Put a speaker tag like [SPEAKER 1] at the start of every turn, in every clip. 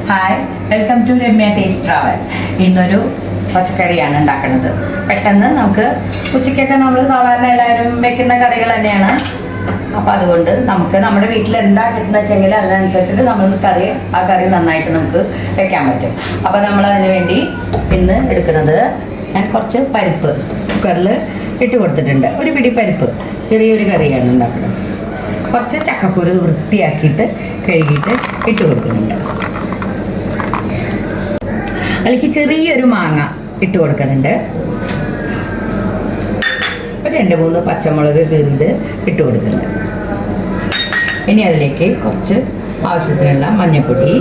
[SPEAKER 1] Hi, welcome to Ramya Taste Travel. ഇന്നൊരു പച്ചക്കറിയാണ് ഉണ്ടാക്കുന്നത്. പെട്ടെന്ന് നമുക്ക് ഉച്ചയ്ക്കൊക്കെ നമ്മൾ സാധാരണ എല്ലാവരും വെക്കുന്ന കറികൾ തന്നെയാണ്. അപ്പോൾ അതുകൊണ്ട് നമുക്ക് നമ്മുടെ വീട്ടിൽ എന്താ കിട്ടുന്ന വെച്ചെങ്കിൽ അതിനനുസരിച്ചിട്ട് നമ്മൾ ആ കറി നന്നായിട്ട് നമുക്ക് വെക്കാൻ പറ്റും. അപ്പോൾ നമ്മൾ അതിന് വേണ്ടി ഇന്ന് എടുക്കുന്നത്, ഞാൻ കുറച്ച് പരിപ്പ് കുക്കറിൽ ഇട്ട് കൊടുത്തിട്ടുണ്ട്. ഒരു പിടി പരിപ്പ്, ചെറിയൊരു കറിയാണ് ഉണ്ടാക്കുന്നത്. കുറച്ച് ചക്കക്കുരു വൃത്തിയാക്കിയിട്ട് കഴുകിയിട്ട് ഇട്ട് കൊടുക്കുന്നുണ്ട്. അതിലേക്ക് ചെറിയൊരു മാങ്ങ ഇട്ട് കൊടുക്കുന്നുണ്ട്. ഒരു 2-3 പച്ചമുളക് കീറിയത് ഇട്ട് കൊടുക്കുന്നുണ്ട്. ഇനി അതിലേക്ക് കുറച്ച് ആവശ്യത്തിനുള്ള മഞ്ഞൾപ്പൊടി,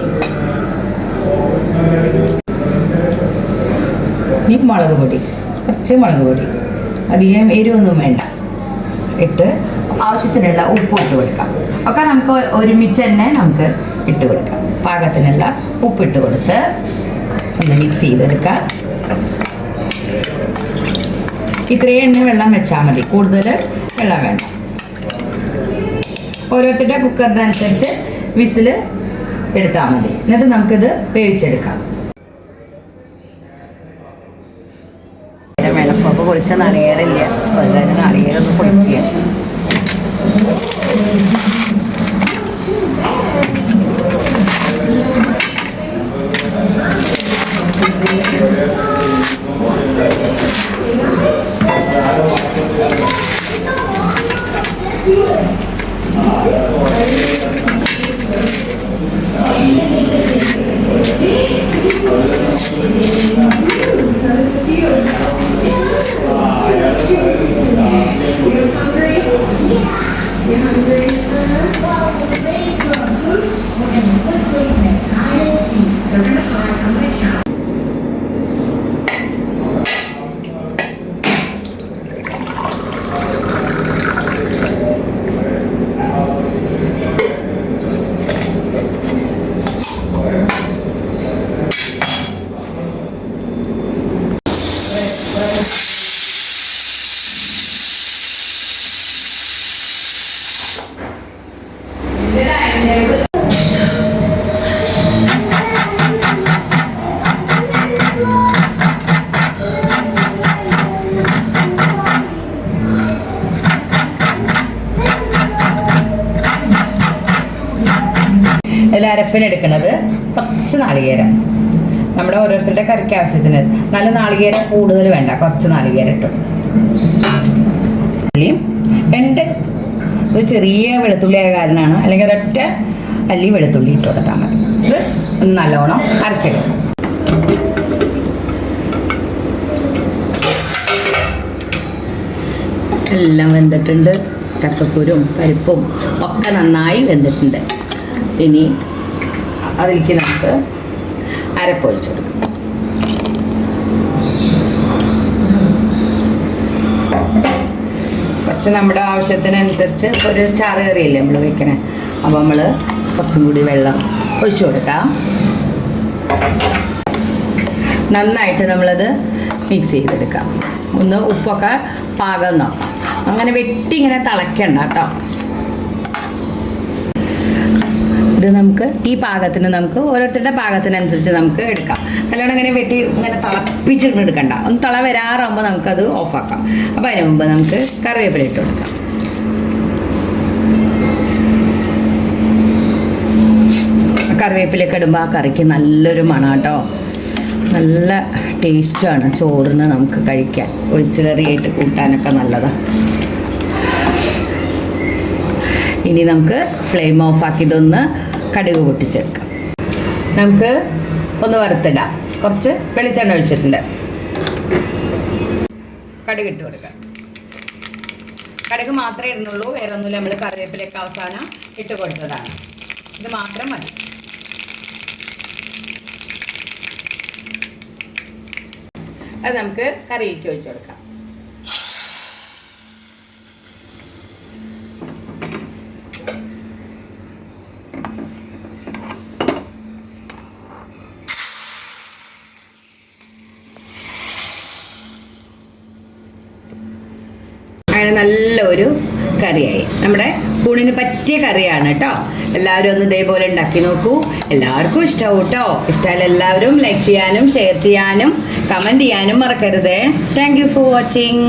[SPEAKER 1] ഇനി മുളക് പൊടി, കുറച്ച് മുളക് പൊടി, അധികം എരിവൊന്നും വേണ്ട, ഇട്ട് ആവശ്യത്തിനുള്ള ഉപ്പ് ഇട്ട് കൊടുക്കാം. ഒക്കെ നമുക്ക് ഒരുമിച്ച് തന്നെ നമുക്ക് ഇട്ട് കൊടുക്കാം. പാകത്തിനുള്ള ഉപ്പിട്ട് കൊടുത്ത് ഒന്ന് മിക്സ് ചെയ്തെടുക്കാം. ഇത്രയും എണ്ണ വെള്ളം വെച്ചാൽ മതി, കൂടുതൽ വെള്ളം വേണ്ട. ഓരോരുത്തരുടെ കുക്കറിൻ്റെ അനുസരിച്ച് വിസിൽ എടുത്താൽ മതി. എന്നിട്ട് നമുക്കിത് വേവിച്ചെടുക്കാം. വെള്ളപ്പൊക്കെ പൊളിച്ച നാളികേരമില്ല, അതുപോലെ നാളികേരൊന്ന് പൊളിക്കുക. അരപ്പിനെടുക്കുന്നത് കുറച്ച് നാളികേരം, നമ്മുടെ ഓരോരുത്തരുടെ കറിക്ക് ആവശ്യത്തിന്. നല്ല നാളികേരം കൂടുതൽ വേണ്ട, കുറച്ച് നാളികേരം ഇട്ടു. ഒരു ചെറിയ വെളുത്തുള്ളി ആയ കാരണമാണ്, അല്ലെങ്കിൽ ഒരൊറ്റ അല്ലി വെളുത്തുള്ളി ഇട്ട് കൊടുത്താൽ മതി. ഇത് നല്ലോണം അരച്ചെടുക്കും. എല്ലാം വെന്തിട്ടുണ്ട്. ചക്കക്കുരും പരിപ്പും ഒക്കെ നന്നായി വെന്തിട്ടുണ്ട്. ഇനി അതിലേക്ക് നമുക്ക് അരപ്പൊഴിച്ച് കൊടുക്കാം. കുറച്ച് നമ്മുടെ ആവശ്യത്തിനനുസരിച്ച് ഒരു ചാറ് കറിയല്ലേ നമ്മൾ വയ്ക്കണേ, അപ്പോൾ നമ്മൾ കുറച്ചും കൂടി വെള്ളം ഒഴിച്ചു കൊടുക്കാം. നന്നായിട്ട് നമ്മളത് മിക്സ് ചെയ്തെടുക്കാം. ഒന്ന് ഉപ്പൊക്കെ പാകം നോക്കാം. അങ്ങനെ വെട്ടി ഇങ്ങനെ തിളയ്ക്കണ്ട കേട്ടോ. ഇത് നമുക്ക് ഈ പാകത്തിന് നമുക്ക് ഓരോരുത്തരുടെ പാകത്തിനനുസരിച്ച് നമുക്ക് എടുക്കാം. നല്ലോണം ഇങ്ങനെ വെട്ടി ഇങ്ങനെ തിളപ്പിച്ചിട്ട് എടുക്കണ്ട. ഒന്ന് തിള വരാറാകുമ്പോൾ നമുക്കത് ഓഫാക്കാം. അപ്പോൾ അതിന് മുമ്പ് നമുക്ക് കറിവേപ്പില ഇട്ട് കൊടുക്കാം. കറിവേപ്പിലൊക്കെ ഇടുമ്പോൾ ആ കറിക്ക് നല്ലൊരു മണം കേട്ടോ. നല്ല ടേസ്റ്റാണ് ചോറിന് നമുക്ക് കഴിക്കാൻ. ഒഴിച്ച് കറിയായിട്ട് കൂട്ടാനൊക്കെ നല്ലതാണ്. ഇനി നമുക്ക് ഫ്ലെയിം ഓഫാക്കി ഇതൊന്ന് കടുക് പൊട്ടിച്ചെടുക്കാം. നമുക്ക് ഒന്ന് വറുത്തിടാം. കുറച്ച് വെളിച്ചെണ്ണ ഒഴിച്ചിട്ടുണ്ട്. കടുക് ഇട്ട് കൊടുക്കാം. കടുക് മാത്രമേ ഇടുന്നുള്ളൂ, വേറെ ഒന്നുമില്ല. നമ്മൾ കറിവേപ്പിലേക്ക് അവസാനം ഇട്ട് കൊടുത്തതാണ്. ഇത് മാത്രം മതി. അത് നമുക്ക് കറിയിലേക്ക് ഒഴിച്ചു കൊടുക്കാം. അങ്ങനെ നല്ലൊരു കറിയായി. നമ്മുടെ ഊണിന് പറ്റിയ കറിയാണ് കേട്ടോ. എല്ലാവരും ഒന്ന് ഇതേപോലെ ഉണ്ടാക്കി നോക്കൂ. എല്ലാവർക്കും ഇഷ്ടമാവും കേട്ടോ. ഇഷ്ടമായാലും എല്ലാവരും ലൈക്ക് ചെയ്യാനും ഷെയർ ചെയ്യാനും കമൻറ്റ് ചെയ്യാനും മറക്കരുതേ. Thank you for watching.